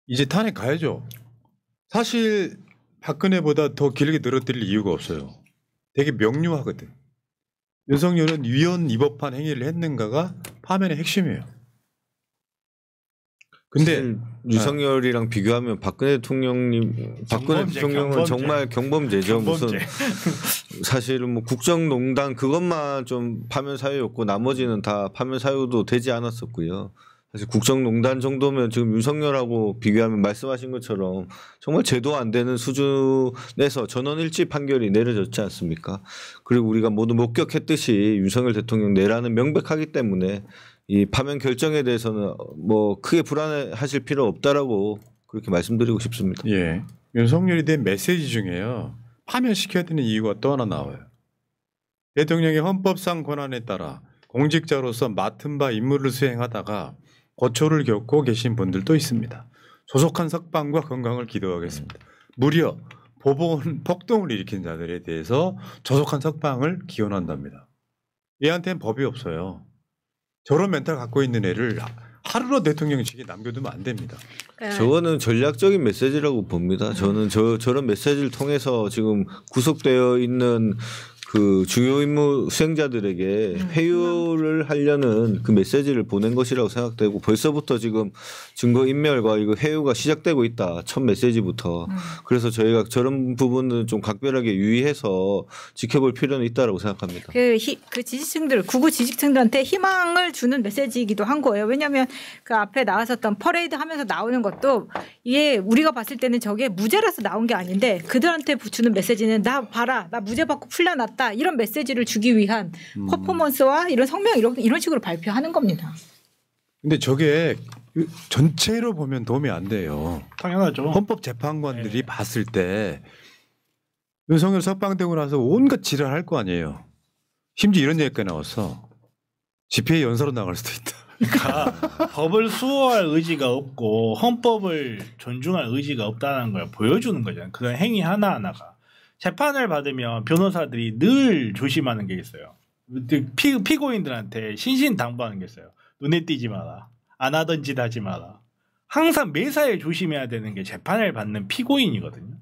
이제 탄핵 가야죠. 사실 박근혜보다 더 길게 늘어뜨릴 이유가 없어요. 되게 명료하거든. 윤석열은 위헌 위법한 행위를 했는가가 파면의 핵심이에요. 근데 윤석열이랑 비교하면 박근혜 대통령은 정말 경범죄죠. 무슨 사실은 뭐 국정농단 그것만 좀 파면 사유였고 나머지는 다 파면 사유도 되지 않았었고요. 사실 국정농단 정도면 지금 윤석열하고 비교하면 말씀하신 것처럼 정말 제도 안 되는 수준에서 전원일치 판결이 내려졌지 않습니까? 그리고 우리가 모두 목격했듯이 윤석열 대통령 내란은 명백하기 때문에 이 파면 결정에 대해서는 뭐 크게 불안해하실 필요 없다라고 그렇게 말씀드리고 싶습니다. 예, 윤석열이 된 메시지 중에요. 파면시켜야 되는 이유가 또 하나 나와요. 대통령의 헌법상 권한에 따라 공직자로서 맡은 바 임무를 수행하다가 고초를 겪고 계신 분들도 있습니다. 소속한 석방과 건강을 기도하겠습니다. 무려 법원 폭동을 일으킨 자들에 대해서 조속한 석방을 기원한답니다. 얘한테는 법이 없어요. 저런 멘탈 갖고 있는 애를 하루로 대통령직에 남겨두면 안 됩니다. 저거는 전략적인 메시지라고 봅니다. 저는 저런 메시지를 통해서 지금 구속되어 있는 그 주요 임무 수행자들에게 회유를 하려는 그 메시지를 보낸 것이라고 생각되고 벌써부터 지금 증거인멸과 이거 회유가 시작되고 있다. 첫 메시지부터. 그래서 저희가 저런 부분은 좀 각별하게 유의해서 지켜볼 필요는 있다고 생각합니다. 그 지지층들, 구구 지지층들한테 희망을 주는 메시지이기도 한 거예요. 왜냐하면 그 앞에 나왔었던 퍼레이드 하면서 나오는 것도 이게 우리가 봤을 때는 저게 무죄라서 나온 게 아닌데 그들한테 주는 메시지는 나 봐라. 나 무죄 받고 풀려났다. 이런 메시지를 주기 위한 퍼포먼스와 이런 성명 이런 식으로 발표하는 겁니다. 근데 저게 전체로 보면 도움이 안 돼요. 당연하죠. 헌법재판관들이 봤을 때 윤석열 석방되고 나서 온갖 지랄할 거 아니에요. 심지어 이런 얘기까지 나왔어. 집회 연사로 나갈 수도 있다. 그러니까 법을 수호할 의지가 없고 헌법을 존중할 의지가 없다는 걸 보여주는 거잖아요. 그런 행위 하나하나가. 재판을 받으면 변호사들이 늘 조심하는 게 있어요. 피고인들한테 신신당부하는 게 있어요. 눈에 띄지 마라. 안 하던 짓 하지 마라. 항상 매사에 조심해야 되는 게 재판을 받는 피고인이거든요.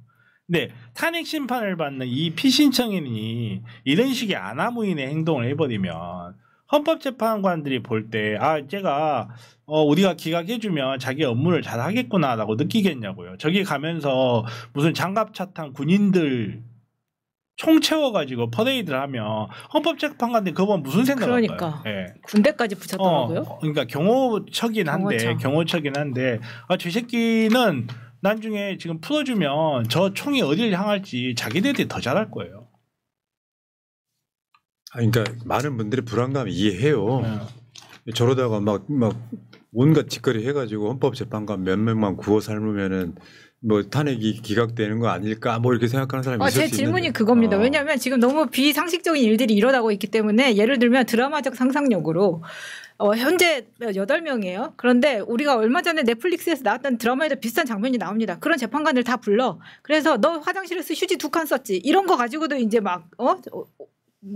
근데 탄핵 심판을 받는 이 피신청인이 이런 식의 아나무인의 행동을 해버리면 헌법재판관들이 볼 때 쟤가 우리가 기각해주면 자기 업무를 잘 하겠구나라고 느끼겠냐고요. 저기 가면서 무슨 장갑차 탄 군인들 총 채워가지고 퍼레이드를 하면 헌법재판관들이 그거 무슨 생각할까요? 그러니까 네. 군대까지 붙였더라고요. 그러니까 경호처긴 한데 저 새끼는 나중에 지금 풀어주면 저 총이 어디를 향할지 자기들이 더 잘할 거예요. 그러니까 많은 분들이 불안감 이해해요. 저러다가 막 온갖 짓거리 해가지고 헌법재판관 몇 명만 구워 삶으면은 뭐 탄핵이 기각되는 거 아닐까 뭐 이렇게 생각하는 사람이 있을 수 제 있는데. 질문이 그겁니다. 왜냐하면 지금 너무 비상식적인 일들이 일어나고 있기 때문에 예를 들면 드라마적 상상력으로 현재 8명이에요. 그런데 우리가 얼마 전에 넷플릭스에서 나왔던 드라마에도 비슷한 장면이 나옵니다. 그런 재판관들 다 불러. 그래서 너 화장실에서 휴지 2칸 썼지. 이런 거 가지고도 이제 막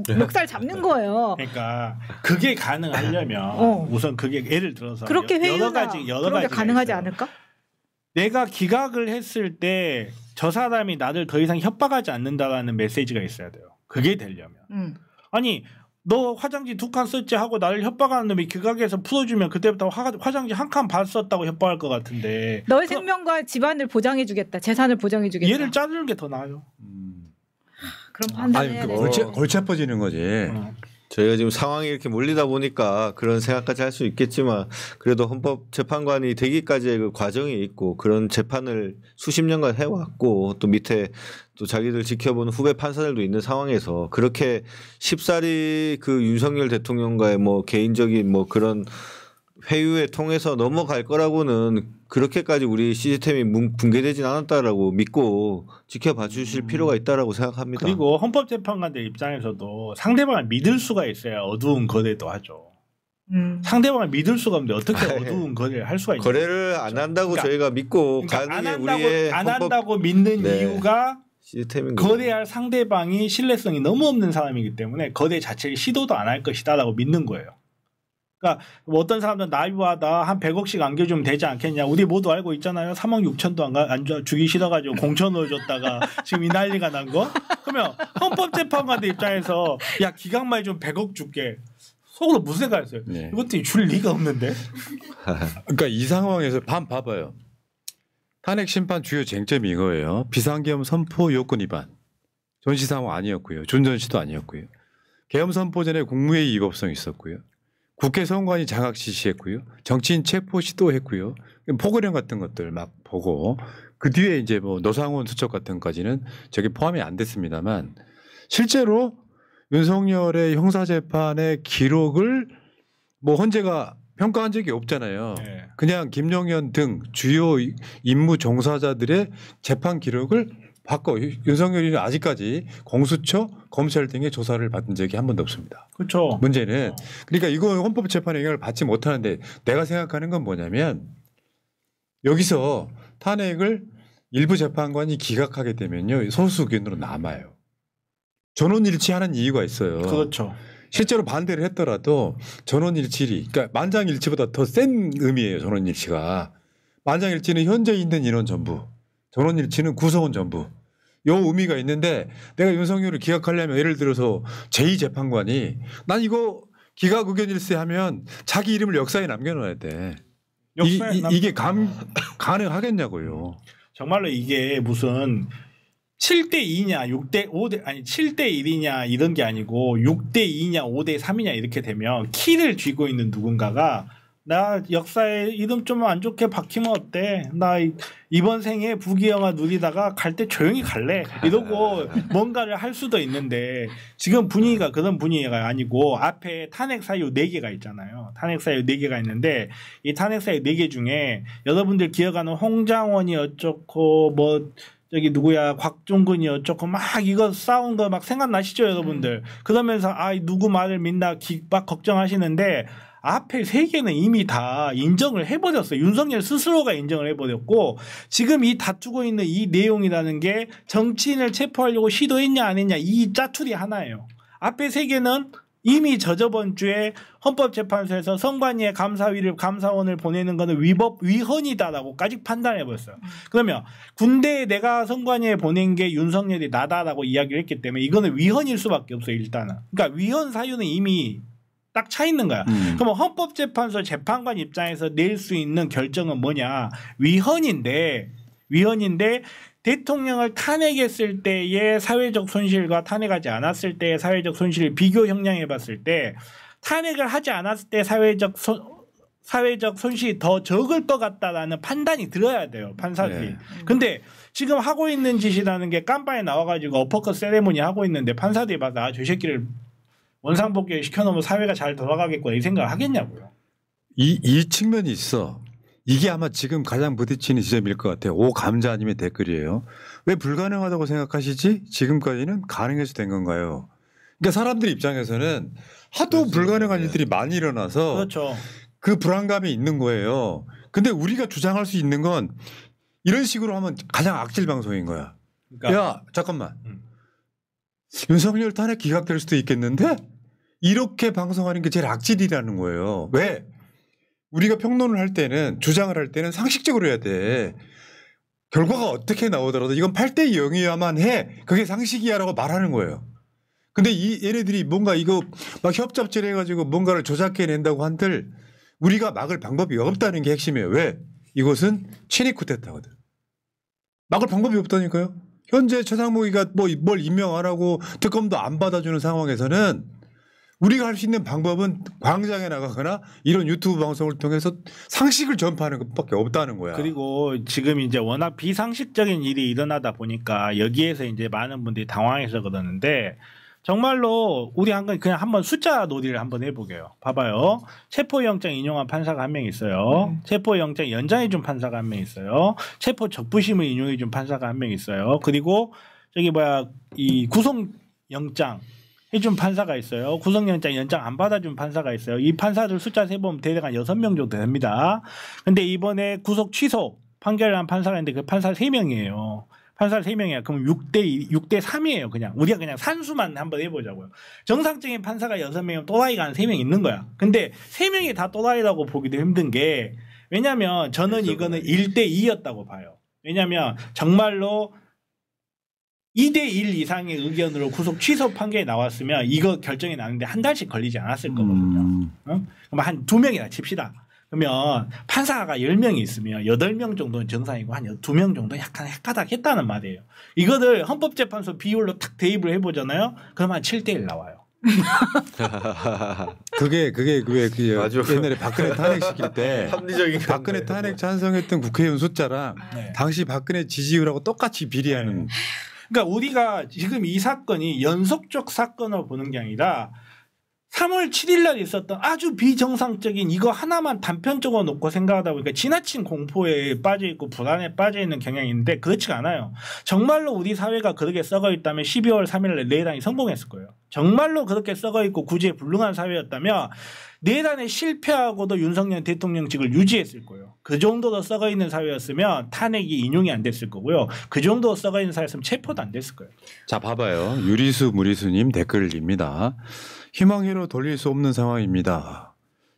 멱살 잡는 거예요. 그러니까 그게 가능하려면 우선 그게 예를 들어서 그렇게 여러 가지 가능하지 않을까? 내가 기각을 했을 때 저 사람이 나를 더 이상 협박하지 않는다라는 메시지가 있어야 돼요. 그게 되려면. 아니 너 화장지 2칸 썼지 하고 나를 협박하는 놈이 기각해서 풀어주면 그때부터 화장지 1칸 반 썼다고 협박할 것 같은데 너의 생명과 집안을 보장해주겠다. 재산을 보장해주겠다. 얘를 자르는 게 더 나아요. 그런 판단해야 돼. 골치 아파지는 거지. 저희가 지금 상황이 이렇게 몰리다 보니까 그런 생각까지 할 수 있겠지만 그래도 헌법재판관이 되기까지의 그 과정이 있고 그런 재판을 수십 년간 해왔고 또 밑에 또 자기들 지켜보는 후배 판사들도 있는 상황에서 그렇게 쉽사리 그 윤석열 대통령과의 뭐 개인적인 뭐 그런 회유에 통해서 넘어갈 거라고는 그렇게까지 우리 시스템이 붕괴되진 않았다라고 믿고 지켜봐 주실 필요가 있다라고 생각합니다. 그리고 헌법재판관들 입장에서도 상대방을 믿을 수가 있어야 어두운 거래도 하죠. 상대방을 믿을 수가 없는데 어떻게 어두운 거래를 할 수가 있냐. 거래를 안 한다고 저희가 믿고 가는 게 우리의 안 한다고 믿는 이유가 시스템인 거래할 상대방이 신뢰성이 너무 없는 사람이기 때문에 거래 자체를 시도도 안 할 것이다라고 믿는 거예요. 그러니까 뭐 어떤 사람들은 나이와다 한 100억씩 안겨주면 되지 않겠냐. 우리 모두 알고 있잖아요. 3억 6천도 안 주기 싫어가지고 공천을 줬다가 지금 이 난리가 난 거. 그러면 헌법재판관들 입장에서 야 기각만 좀 100억 줄게. 속으로 무슨 생각했어요? 네. 이것도 줄 리가 없는데. 그러니까 이 상황에서 봐봐요. 탄핵 심판 주요 쟁점이 이거예요. 비상계엄 선포 요건 위반. 전시상황 아니었고요. 준전시도 아니었고요. 계엄 선포 전에 국무회의 위법성이 있었고요. 국회 선관위 장악 실시했고요. 정치인 체포 시도했고요. 포고령 같은 것들 막 보고 그 뒤에 이제 뭐 노상원 수첩 같은 것까지는 저게 포함이 안 됐습니다만 실제로 윤석열의 형사재판의 기록을 뭐 헌재가 평가한 적이 없잖아요. 네. 그냥 김용현 등 주요 임무 종사자들의 재판 기록을 바꿔 윤석열이는 아직까지 공수처, 검찰 등의 조사를 받은 적이 한 번도 없습니다. 그렇죠. 문제는 그러니까 이거 헌법재판에 영향을 받지 못하는데 내가 생각하는 건 뭐냐면 여기서 탄핵을 일부 재판관이 기각하게 되면요 소수 의견으로 남아요. 전원일치하는 이유가 있어요. 그렇죠. 실제로 반대를 했더라도 전원일치리, 그러니까 만장일치보다 더 센 의미예요. 전원일치가. 만장일치는 현재 있는 인원 전부, 전원일치는 구성원 전부. 요 의미가 있는데 내가 윤석열을 기각하려면 예를 들어서 제2재판관이 난 이거 기각 의견 일세하면 자기 이름을 역사에 남겨놓아야 돼. 이게 가능하겠냐고요. 정말로 이게 무슨 7대 2냐 6대 5대 아니 7대 1이냐 이런 게 아니고 6대 2냐 5대 3이냐 이렇게 되면 키를 쥐고 있는 누군가가 나 역사에 이름 좀 안 좋게 박히면 어때? 나 이번 생에 부귀영화 누리다가 갈 때 조용히 갈래. 이러고 뭔가를 할 수도 있는데 지금 분위기가 그런 분위기가 아니고 앞에 탄핵 사유 4개가 있잖아요. 탄핵 사유 4개가 있는데 이 탄핵 사유 4개 중에 여러분들 기억하는 홍장원이 어쩌고 뭐 저기 누구야 곽종근이 어쩌고 막 이거 싸운 거 막 생각나시죠 여러분들. 그러면서 아 누구 말을 믿나 막 걱정하시는데 앞에 3개는 이미 다 인정을 해버렸어요. 윤석열 스스로가 인정을 해버렸고 지금 이 다투고 있는 이 내용이라는 게 정치인을 체포하려고 시도했냐 안 했냐 이 짜투리 하나예요. 앞에 3개는 이미 저저번 주에 헌법재판소에서 선관위에 감사원을 보내는 것은 위헌이다라고까지 판단해버렸어요. 그러면 군대에 내가 선관위에 보낸 게 윤석열이 나다라고 이야기를 했기 때문에 이거는 위헌일 수밖에 없어요. 일단은. 그러니까 위헌 사유는 이미 딱 차 있는 거야. 그럼 헌법재판소 재판관 입장에서 낼 수 있는 결정은 뭐냐. 위헌인데 대통령을 탄핵했을 때의 사회적 손실과 탄핵하지 않았을 때의 사회적 손실을 비교 형량해 봤을 때 탄핵을 하지 않았을 때 사회적 손실이 더 적을 것 같다라는 판단이 들어야 돼요. 판사들이. 근데 지금 하고 있는 짓이라는 게 깜빵에 나와가지고 어퍼컷 세레모니 하고 있는데 판사들이 봐서 아, 저 새끼를 원상복귀 시켜놓으면 사회가 잘 돌아가겠구나 이 생각을 하겠냐고요. 이 측면이 있어. 이게 아마 지금 가장 부딪히는 지점일 것 같아요. 오 감자님의 댓글이에요. 왜 불가능하다고 생각하시지? 지금까지는 가능해서 된 건가요? 그러니까 사람들 입장에서는 하도 불가능한 일들이 많이 일어나서 그렇죠. 그 불안감이 있는 거예요. 근데 우리가 주장할 수 있는 건 이런 식으로 하면 가장 악질 방송인 거야. 그러니까. 야 잠깐만. 윤석열 탄핵 기각될 수도 있겠는데 이렇게 방송하는 게 제일 악질이라는 거예요. 왜? 우리가 평론을 할 때는 주장을 할 때는 상식적으로 해야 돼. 결과가 어떻게 나오더라도 이건 8대 0이어야만 해. 그게 상식이야라고 말하는 거예요. 근데 얘네들이 뭔가 이거 막 협잡질 해가지고 뭔가를 조작해낸다고 한들 우리가 막을 방법이 없다는 게 핵심이에요. 왜? 이것은 친위 쿠데타거든. 막을 방법이 없다니까요. 현재 최상무기가 뭘 임명 안 하고 특검도 안 받아주는 상황에서는 우리가 할 수 있는 방법은 광장에 나가거나 이런 유튜브 방송을 통해서 상식을 전파하는 것밖에 없다는 거야. 그리고 지금 이제 워낙 비상식적인 일이 일어나다 보니까 여기에서 이제 많은 분들이 당황해서 그러는데 정말로 우리 그냥 한번 숫자 놀이를 한번 해보게요. 봐봐요. 체포영장 인용한 판사가 한 명 있어요. 체포영장 연장해준 판사가 한 명 있어요. 체포 적부심을 인용해준 판사가 한 명 있어요. 그리고 이 구속영장 해준 판사가 있어요. 구속영장 연장 안 받아준 판사가 있어요. 이 판사들 숫자 세보면 대략 한 6명 정도 됩니다. 근데 이번에 구속 취소 판결을 한 판사가 있는데 그 판사 3명이에요. 판사 3명이야. 그럼 6대 3이에요. 그냥 우리가 그냥 산수만 한번 해보자고요. 정상적인 판사가 6명이면 또라이가 한 3명 있는 거야. 근데 3명이 다 또라이라고 보기도 힘든 게 왜냐하면 저는 이거는 1대 2였다고 봐요. 왜냐하면 정말로 2대1 이상의 의견으로 구속 취소 판결이 나왔으면 이거 결정이 나는데 한 달씩 걸리지 않았을 거거든요. 그럼 한 2명이나 칩시다. 그러면 판사가 10명이 있으면 8명 정도는 정상이고 한 2명 정도 약간 헷가닥했다는 말이에요. 이거를 헌법재판소 비율로 탁 대입을 해보잖아요. 그러면 한 7대1 나와요. 그게 왜 옛날에 박근혜 탄핵시킬 때 합리적인 박근혜 탄핵 찬성했던 국회의원 숫자랑 네. 당시 박근혜 지지율하고 똑같이 비례하는. 그러니까 우리가 지금 이 사건이 연속적 사건으로 보는 게 아니라 3월 7일 날 있었던 아주 비정상적인 이거 하나만 단편적으로 놓고 생각하다 보니까 지나친 공포에 빠져있고 불안에 빠져있는 경향이 있는데 그렇지가 않아요. 정말로 우리 사회가 그렇게 썩어있다면 12월 3일 날 내란이 성공했을 거예요. 정말로 그렇게 썩어있고 구제에 불능한 사회였다면 내란에 실패하고도 윤석열 대통령직을 유지했을 거예요. 그 정도로 썩어있는 사회였으면 탄핵이 인용이 안 됐을 거고요. 그 정도로 썩어있는 사회였으면 체포도 안 됐을 거예요. 자 봐봐요. 유리수 무리수님 댓글입니다. 희망회로 돌릴 수 없는 상황입니다.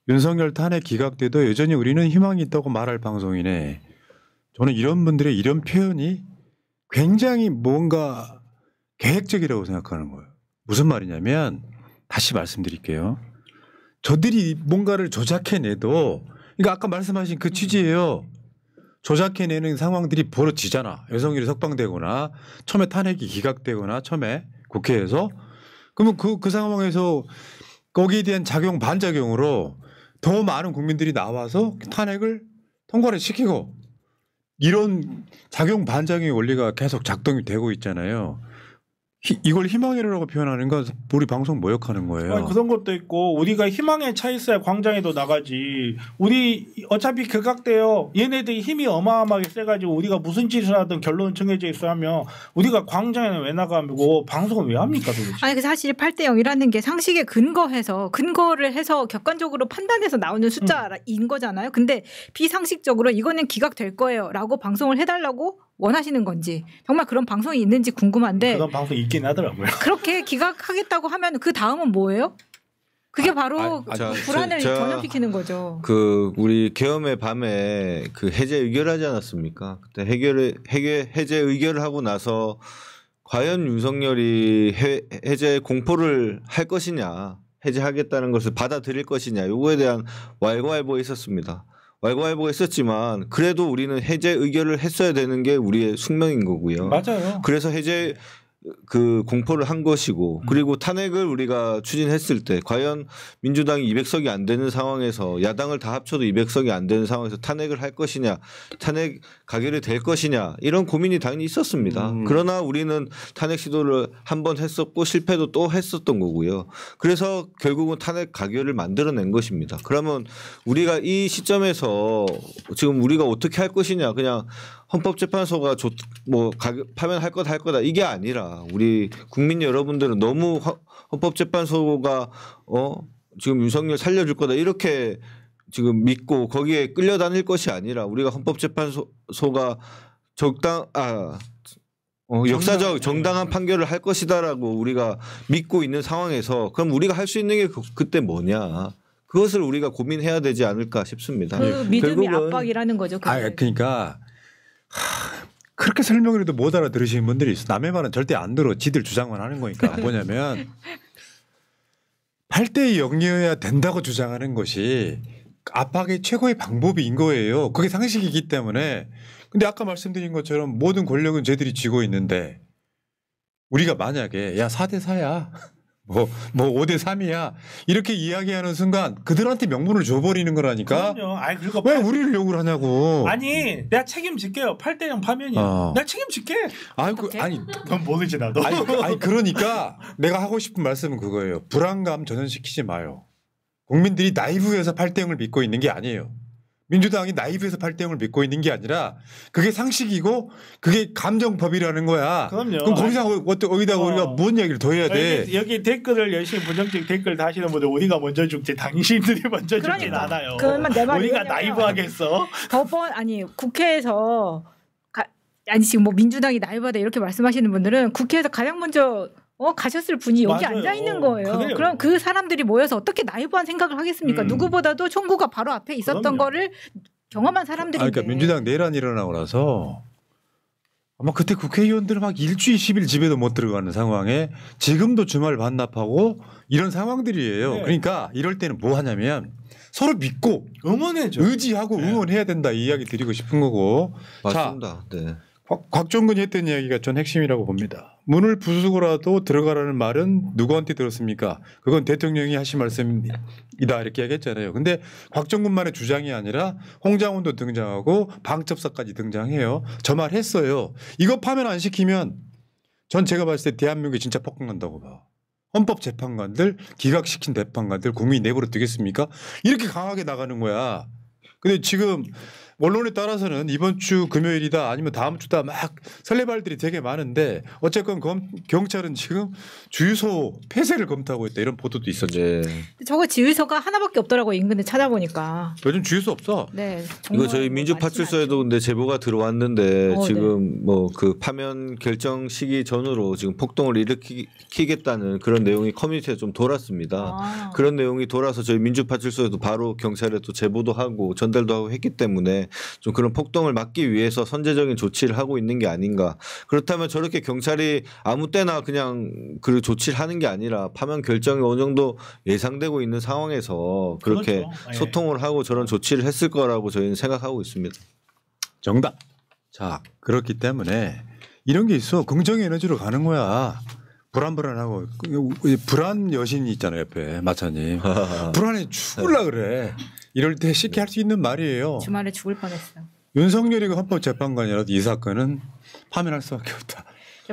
윤석열 탄핵 기각돼도 여전히 우리는 희망이 있다고 말할 방송이네. 저는 이런 분들의 이런 표현이 굉장히 뭔가 계획적이라고 생각하는 거예요. 무슨 말이냐면 다시 말씀드릴게요. 저들이 뭔가를 조작해내도 그러니까 아까 말씀하신 그 취지예요. 조작해내는 상황들이 벌어지잖아. 윤석열이 석방되거나 처음에 탄핵이 기각되거나 처음에 국회에서 그러면 그 상황에서 거기에 대한 작용 반작용으로 더 많은 국민들이 나와서 탄핵을 통과를 시키고 이런 작용 반작용의 원리가 계속 작동이 되고 있잖아요. 이걸 희망회로라고 표현하는 건 우리 방송 모욕하는 거예요. 아니, 그런 것도 있고 우리가 희망에 차 있어야 광장에도 나가지. 우리 어차피 극악돼요. 얘네들이 힘이 어마어마하게 세가지고 우리가 무슨 짓을 하든 결론은 정해져 있어 하면 우리가 광장에는 왜 나가고 방송을 왜 합니까 도대체? 아니 그 사실 8대 0이라는 게 상식에 근거를 해서 객관적으로 판단해서 나오는 숫자인 거잖아요. 근데 비상식적으로 이거는 기각될 거예요라고 방송을 해달라고 원하시는 건지 정말 그런 방송이 있는지 궁금한데 그런 방송 있긴 하더라고요. 그렇게 기각하겠다고 하면 그 다음은 뭐예요? 그게 바로 불안을 전염시키는 거죠. 그 우리 계엄의 밤에 그 해제 의결하지 않았습니까? 그때 해제 의결을 하고 나서 과연 윤석열이 해제 공포를 할 것이냐, 해제하겠다는 것을 받아들일 것이냐, 요거에 대한 왈가왈부가 있었습니다. 왈가왈부가 있었지만 그래도 우리는 해제 의결을 했어야 되는 게 우리의 숙명인 거고요. 맞아요. 그래서 해제 그 공포를 한 것이고 그리고 탄핵을 우리가 추진했을 때 과연 민주당이 200석이 안 되는 상황에서 야당을 다 합쳐도 200석이 안 되는 상황에서 탄핵을 할 것이냐, 탄핵 가결이 될 것이냐 이런 고민이 당연히 있었습니다. 그러나 우리는 탄핵 시도를 한 번 했었고 실패도 또 했었던 거고요. 그래서 결국은 탄핵 가결을 만들어낸 것입니다. 그러면 우리가 이 시점에서 지금 우리가 어떻게 할 것이냐, 그냥 헌법재판소가 파면할 거다 이게 아니라 우리 국민 여러분들은 너무 헌법재판소가 지금 윤석열 살려줄 거다 이렇게 지금 믿고 거기에 끌려다닐 것이 아니라 우리가 헌법재판소가 역사적 정당한 판결을 할 것이다라고 우리가 믿고 있는 상황에서 그럼 우리가 할 수 있는 게 그때 뭐냐. 그것을 우리가 고민해야 되지 않을까 싶습니다. 그 믿음이 압박이라는 거죠. 그러니까 그렇게 설명을 해도 못 알아들으시는 분들이 있어. 남의 말은 절대 안 들어. 지들 주장만 하는 거니까. 뭐냐면 8대 0이어야 된다고 주장하는 것이 압박의 최고의 방법인 거예요. 그게 상식이기 때문에. 근데 아까 말씀드린 것처럼 모든 권력은 쟤들이 쥐고 있는데 우리가 만약에 4대 4야. 뭐 5대 3이야. 이렇게 이야기하는 순간 그들한테 명분을 줘버리는 거라니까. 그럼요. 아니, 그리고 왜 우리를 욕을 하냐고. 아니 내가 책임질게요. 8대 0 파면이야. 내가 책임질게. 아니 넌 모르지 나도. 아니 그러니까 내가 하고 싶은 말씀은 그거예요. 불안감 전염시키지 마요. 국민들이 나이브해서 8대 0을 믿고 있는 게 아니에요. 민주당이 나이브해서 8대 0을 믿고 있는 게 아니라 그게 상식이고 그게 감정법이라는 거야. 그럼요. 그럼 거기서 어디다가 우리가 뭔 얘기를 더 해야 돼. 여기 댓글을 열심히 부정적 댓글 다시는 분들 우리가 먼저 죽지 당신들이 먼저 죽진 않아요. 그러면 내 말이 우리가 나이브하겠어. 국회에서 아니 지금 뭐 민주당이 나이바다 이렇게 말씀하시는 분들은 국회에서 가장 먼저 가셨을 분이 여기 맞아요. 앉아 있는 거예요. 그래요. 그럼 그 사람들이 모여서 어떻게 나이브한 생각을 하겠습니까? 누구보다도 청구가 바로 앞에 있었던 그럼요. 거를 경험한 사람들인데. 그러니까 민주당 내란 일어나고 나서 아마 그때 국회의원들 막 일주일 10일 집에도 못 들어가는 상황에 지금도 주말 반납하고 이런 상황들이에요. 네. 그러니까 이럴 때는 뭐 하냐면 서로 믿고 응원해줘. 의지하고 네. 응원해야 된다 이 이야기 드리고 싶은 거고. 맞습니다. 네. 곽종근이 했던 이야기가 전 핵심이라고 봅니다. 문을 부수고라도 들어가라는 말은 누구한테 들었습니까? 그건 대통령이 하신 말씀이다 이렇게 얘기했잖아요. 근데 곽종근만의 주장이 아니라 홍장훈도 등장하고 방첩사까지 등장해요. 저 말 했어요. 이거 파면 안 시키면 전 제가 봤을 때 대한민국이 진짜 폭망한다고 봐. 헌법재판관들 기각시킨 재판관들 국민이 내버려 두겠습니까? 이렇게 강하게 나가는 거야. 근데 지금 언론에 따라서는 이번 주 금요일이다 아니면 다음 주다 막 설레발들이 되게 많은데 어쨌건 경찰은 지금 주유소 폐쇄를 검토하고 있다 이런 보도도 있었죠. 네. 저거 지휘서가 하나밖에 없더라고 인근에 찾아보니까. 요즘 주유소 없어. 네. 이거 저희 민주파출소에도 근데 제보가 들어왔는데 지금 뭐 그 파면 결정 시기 전으로 지금 폭동을 일으키겠다는 그런 내용이 커뮤니티에 좀 돌았습니다. 그런 내용이 돌아서 저희 민주파출소에도 바로 경찰에 또 제보도 하고 전달도 하고 했기 때문에 좀 그런 폭동을 막기 위해서 선제적인 조치를 하고 있는 게 아닌가. 그렇다면 저렇게 경찰이 아무 때나 그냥 그 조치를 하는 게 아니라 파면 결정이 어느 정도 예상되고 있는 상황에서 그렇게 그렇죠. 소통을 하고 저런 조치를 했을 거라고 저희는 생각하고 있습니다. 정답. 자, 그렇기 때문에 이런 게 있어. 긍정 에너지로 가는 거야. 불안불안하고 불안 여신이 있잖아요 옆에 마차님. 불안해 죽을라 그래. 이럴 때 쉽게 할 수 있는 말이에요. 주말에 죽을 뻔했어. 윤석열이 헌법재판관이라도 이 사건은 파면할 수밖에 없다.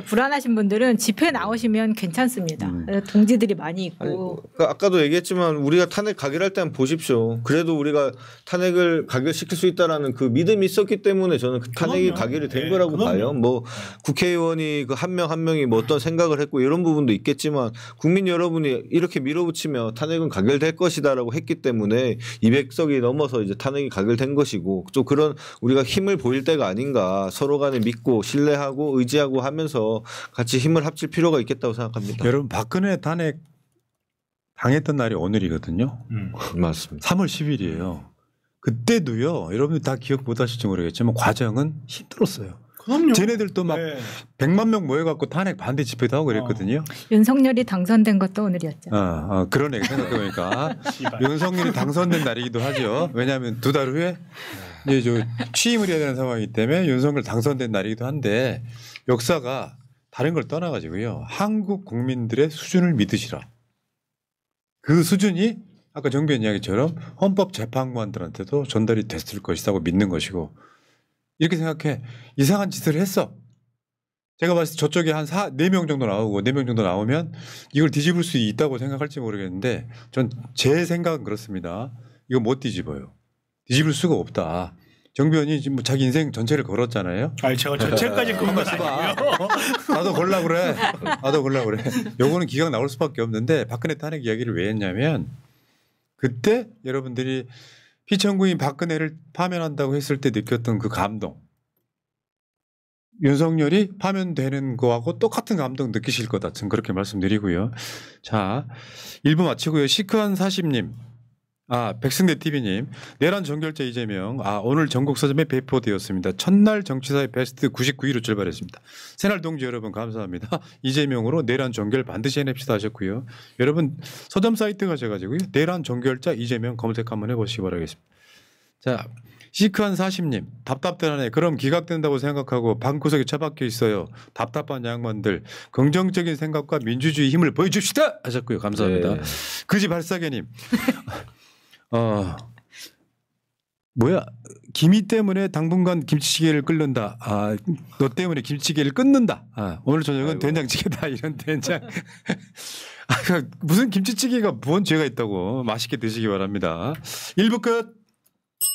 불안하신 분들은 집회 나오시면 괜찮습니다. 동지들이 많이 있고. 아니, 그러니까 아까도 얘기했지만 우리가 탄핵 가결할 때 한번 보십시오. 그래도 우리가 탄핵을 가결시킬 수 있다라는 그 믿음이 있었기 때문에 저는 그 탄핵이 그럼요. 가결이 된 네, 거라고 그럼요. 봐요. 뭐 국회의원이 그 한 명 한 명이 뭐 어떤 생각을 했고 이런 부분도 있겠지만 국민 여러분이 이렇게 밀어붙이며 탄핵은 가결될 것이다라고 했기 때문에 200석이 넘어서 이제 탄핵이 가결된 것이고 또 그런 우리가 힘을 보일 때가 아닌가 서로 간에 믿고 신뢰하고 의지하고 하면서 같이 힘을 합칠 필요가 있겠다고 생각합니다. 여러분 박근혜 탄핵 당했던 날이 오늘이거든요. 맞습니다. 3월 10일이에요. 그때도요. 여러분들 다 기억 못 하실지 모르겠지만 과정은 힘들었어요. 그럼요. 쟤네들도 막 네. 100만 명 모여갖고 탄핵 반대 집회도 하고 그랬거든요. 윤석열이 당선된 것도 오늘이었죠. 그러네 생각해보니까 윤석열이 당선된 날이기도 하죠. 왜냐하면 두 달 후에 이제 취임을 해야 되는 상황이기 때문에 윤석열 당선된 날이기도 한데 역사가 다른 걸 떠나가지고요. 한국 국민들의 수준을 믿으시라. 그 수준이 아까 정변 이야기처럼 헌법재판관들한테도 전달이 됐을 것이라고 믿는 것이고 이렇게 생각해. 이상한 짓을 했어. 제가 봤을 때 저쪽에 한 4명 정도 나오고 4명 정도 나오면 이걸 뒤집을 수 있다고 생각할지 모르겠는데 전 제 생각은 그렇습니다. 이거 못 뒤집어요. 뒤집을 수가 없다. 정변이 지금 뭐 자기 인생 전체를 걸었잖아요. 아니 제가 전체까지 그런 건 아니고요. 나도 걸라 그래. 나도 걸라 그래. 요거는 기각 나올 수밖에 없는데 박근혜 탄핵 이야기를 왜 했냐면 그때 여러분들이 피청구인 박근혜를 파면한다고 했을 때 느꼈던 그 감동. 윤석열이 파면되는 거하고 똑같은 감동 느끼실 거다. 저는 그렇게 말씀드리고요. 자, 1부 마치고요. 시크한 40님. 백승대 TV님. 내란 정결자 이재명. 오늘 전국 서점에 배포되었습니다. 첫날 정치사의 베스트 99위로 출발했습니다. 새날 동지 여러분 감사합니다. 이재명으로 내란 정결 반드시 해냅시다 하셨고요. 여러분 서점 사이트 가셔가지고요. 내란 정결자 이재명 검색 한번 해보시기 바라겠습니다. 자, 시크한 40님. 답답하네. 그럼 기각된다고 생각하고 방구석에 처박혀 있어요. 답답한 양반들. 긍정적인 생각과 민주주의 힘을 보여줍시다 하셨고요. 감사합니다. 네. 그지 발사계님. 뭐야 김이 때문에 당분간 김치찌개를 끓는다. 너 때문에 김치찌개를 끊는다. 오늘 저녁은 아이고. 된장찌개다. 이런 된장. 무슨 김치찌개가 뭔 죄가 있다고. 맛있게 드시기 바랍니다. 1부 끝.